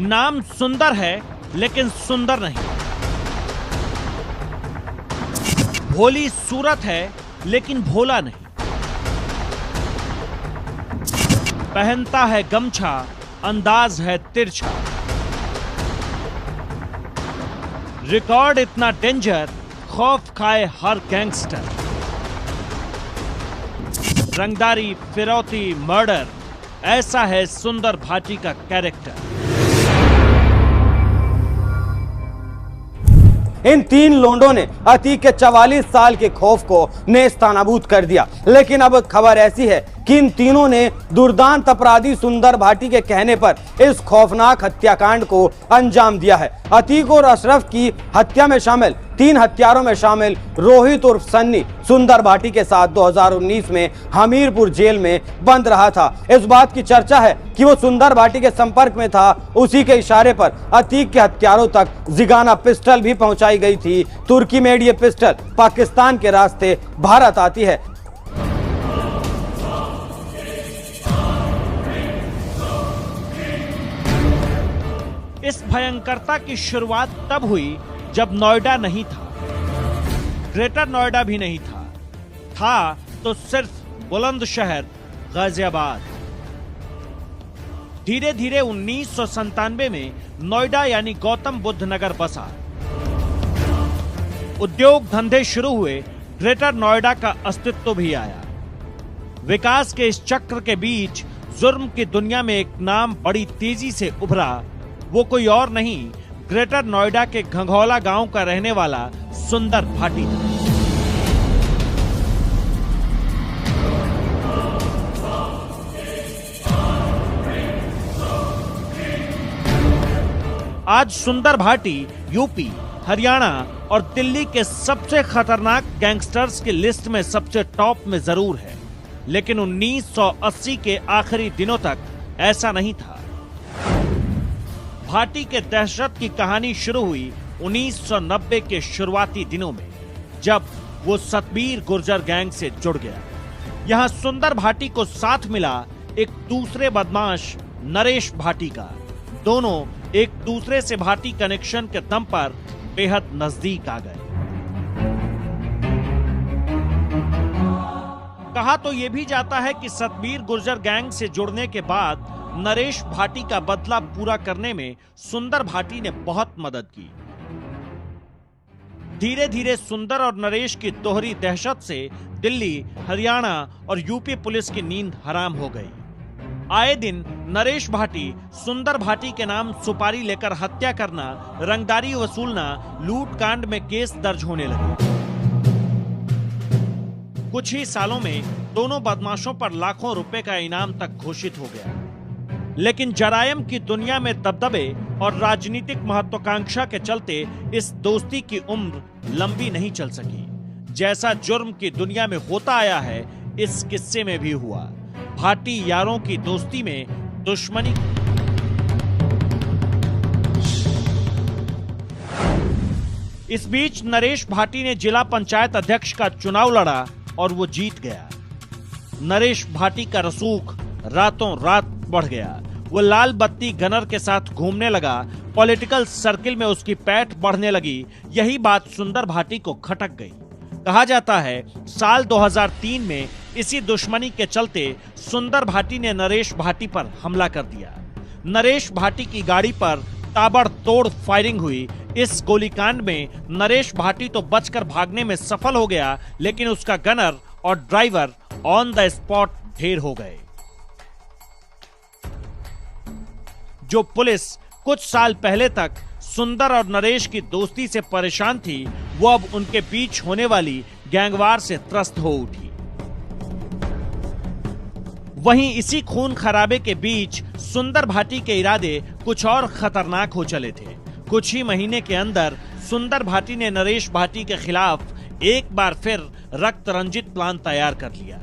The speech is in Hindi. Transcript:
नाम सुंदर है लेकिन सुंदर नहीं। भोली सूरत है लेकिन भोला नहीं। पहनता है गमछा, अंदाज है तिरछा। रिकॉर्ड इतना डेंजर, खौफ खाए हर गैंगस्टर। रंगदारी, फिरौती, मर्डर, ऐसा है सुंदर भाटी का कैरेक्टर। इन तीन लोंडों ने अतीक के 44 साल के खौफ को नेस्तनाबूद कर दिया। लेकिन अब खबर ऐसी है कि इन तीनों ने दुर्दांत अपराधी सुंदर भाटी के कहने पर इस खौफनाक हत्याकांड को अंजाम दिया है। अतीक और अशरफ की हत्या में शामिल 3 हत्यारों में शामिल रोहित उर्फ सन्नी सुंदर भाटी के साथ 2019 में हमीरपुर जेल में बंद रहा था। इस बात की चर्चा है कि वो सुंदर भाटी के संपर्क में था। उसी के इशारे पर अतीक के हत्यारों तक जिगाना पिस्टल भी पहुंचाई गई थी। तुर्की मेड ये पिस्टल पाकिस्तान के रास्ते भारत आती है। इस भयंकरता की शुरुआत तब हुई जब नोएडा नहीं था, ग्रेटर नोएडा भी नहीं था तो सिर्फ बुलंदशहर गाजियाबाद। धीरे धीरे 1997 में नोएडा यानी गौतम बुद्ध नगर बसा। उद्योग धंधे शुरू हुए, ग्रेटर नोएडा का अस्तित्व भी आया। विकास के इस चक्र के बीच जुर्म की दुनिया में एक नाम बड़ी तेजी से उभरा। वो कोई और नहीं, ग्रेटर नोएडा के घंघौला गांव का रहने वाला सुंदर भाटी था। आज सुंदर भाटी यूपी, हरियाणा और दिल्ली के सबसे खतरनाक गैंगस्टर्स की लिस्ट में सबसे टॉप में जरूर है। लेकिन 1980 के आखिरी दिनों तक ऐसा नहीं था। भाटी के दहशत की कहानी शुरू हुई 1990 के शुरुआती दिनों में, जब वो सतबीर गुर्जर गैंग से जुड़ गया। यहां सुंदर भाटी को साथ मिला एक दूसरे बदमाश नरेश भाटी का। दोनों एक दूसरे से भाटी कनेक्शन के दम पर बेहद नजदीक आ गए। कहा तो यह भी जाता है कि सतबीर गुर्जर गैंग से जुड़ने के बाद नरेश भाटी का बदला पूरा करने में सुंदर भाटी ने बहुत मदद की। धीरे धीरे सुंदर और नरेश की दोहरी दहशत से दिल्ली, हरियाणा और यूपी पुलिस की नींद हराम हो गई। आए दिन नरेश भाटी सुंदर भाटी के नाम सुपारी लेकर हत्या करना, रंगदारी वसूलना, लूट कांड में केस दर्ज होने लगे। कुछ ही सालों में दोनों बदमाशों पर लाखों रुपए का इनाम तक घोषित हो गया। लेकिन जरायम की दुनिया में दबदबे और राजनीतिक महत्वाकांक्षा के चलते इस दोस्ती की उम्र लंबी नहीं चल सकी। जैसा जुर्म की दुनिया में होता आया है, इस किस्से में भी हुआ। भाटी यारों की दोस्ती में दुश्मनी। इस बीच नरेश भाटी ने जिला पंचायत अध्यक्ष का चुनाव लड़ा और वो जीत गया। नरेश भाटी का रसूख रातों रात बढ़ गया। वो लाल बत्ती गनर के साथ घूमने लगा। पॉलिटिकल सर्किल में उसकी पैठ बढ़ने लगी। यही बात सुंदर भाटी को खटक गई। कहा जाता है साल 2003 में इसी दुश्मनी के चलते सुंदर भाटी ने नरेश भाटी पर हमला कर दिया। नरेश भाटी की गाड़ी पर ताबड़तोड़ फायरिंग हुई। इस गोलीकांड में नरेश भाटी तो बचकर भागने में सफल हो गया, लेकिन उसका गनर और ड्राइवर ऑन द स्पॉट ढेर हो गए। जो पुलिस कुछ साल पहले तक सुंदर और नरेश की दोस्ती से परेशान थी, वो अब उनके बीच होने वाली गैंगवार से त्रस्त हो उठी। वहीं इसी खून खराबे के बीच सुंदर भाटी के इरादे कुछ और खतरनाक हो चले थे। कुछ ही महीने के अंदर सुंदर भाटी ने नरेश भाटी के खिलाफ एक बार फिर रक्त रंजित प्लान तैयार कर लिया।